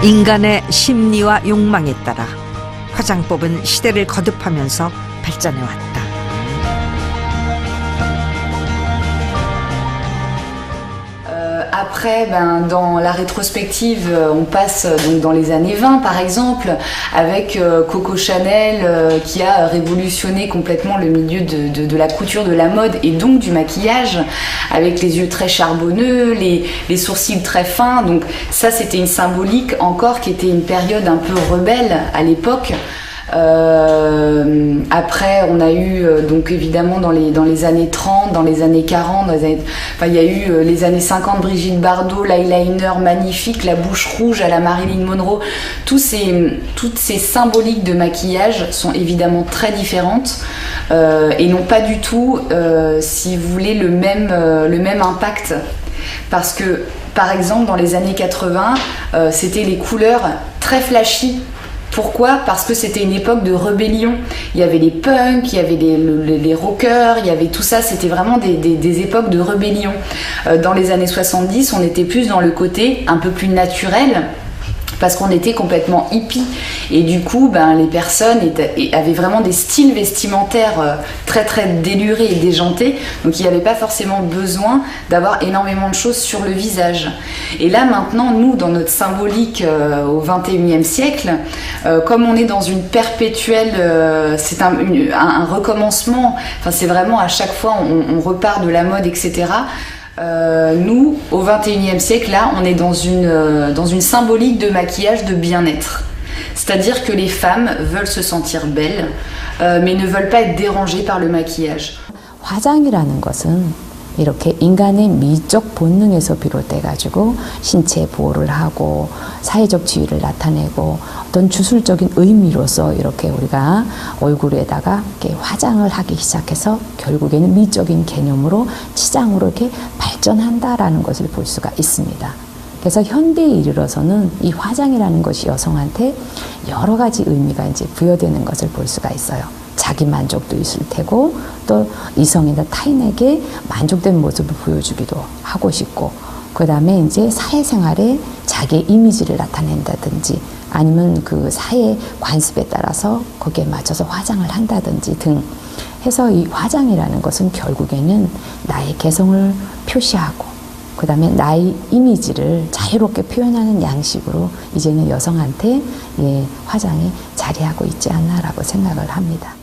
인간의 심리와 욕망에 따라 화장법은 시대를 거듭하면서 발전해왔다. Après, dans la rétrospective, on passe donc dans les années 20 par exemple, avec Coco Chanel qui a révolutionné complètement le milieu de la couture, de la mode et donc du maquillage, avec les yeux très charbonneux, les sourcils très fins. Donc ça, c'était une symbolique encore qui était une période un peu rebelle à l'époque. Après, on a eu donc évidemment dans les années 30, dans les années 40, il y a eu les années 50, Brigitte Bardot, l'eyeliner magnifique, la bouche rouge à la Marilyn Monroe. Toutes ces symboliques de maquillage sont évidemment très différentes et n'ont pas du tout, si vous voulez, le même impact. Parce que, par exemple, dans les années 80, c'était les couleurs très flashy. Pourquoi? Parce que c'était une époque de rébellion. Il y avait les punks, il y avait les rockers, il y avait tout ça. C'était vraiment des époques de rébellion. Dans les années 70, on était plus dans le côté un peu plus naturel, parce qu'on était complètement hippie. Et du coup, les personnes avaient vraiment des styles vestimentaires très très délurés et déjantés. Donc il n'y avait pas forcément besoin d'avoir énormément de choses sur le visage. Et là maintenant, nous, dans notre symbolique au XXIe siècle, comme on est dans une perpétuelle... c'est un recommencement, c'est vraiment à chaque fois on repart de la mode, etc. Nous, au XXIe siècle, là, on est dans une symbolique de maquillage de bien-être. C'est-à-dire que les femmes veulent se sentir belles, mais ne veulent pas être dérangées par le maquillage. 화장이라는 것은 이렇게 인간의 미적 본능에서 비롯돼가지고 신체 보호를 하고 사회적 지위를 나타내고 어떤 주술적인 의미로서 이렇게 우리가 얼굴에다가 이렇게 화장을 하기 시작해서 결국에는 미적인 개념으로 치장으로 이렇게 발전한다라는 것을 볼 수가 있습니다. 그래서 현대에 이르러서는 이 화장이라는 것이 여성한테 여러 가지 의미가 이제 부여되는 것을 볼 수가 있어요. 자기 만족도 있을 테고 또 이성이나 타인에게 만족된 모습을 보여주기도 하고 싶고 그 다음에 이제 사회생활에 자기의 이미지를 나타낸다든지 아니면 그 사회 관습에 따라서 거기에 맞춰서 화장을 한다든지 등 해서 이 화장이라는 것은 결국에는 나의 개성을 표시하고 그 다음에 나의 이미지를 자유롭게 표현하는 양식으로 이제는 여성한테 화장이 자리하고 있지 않나라고 생각을 합니다.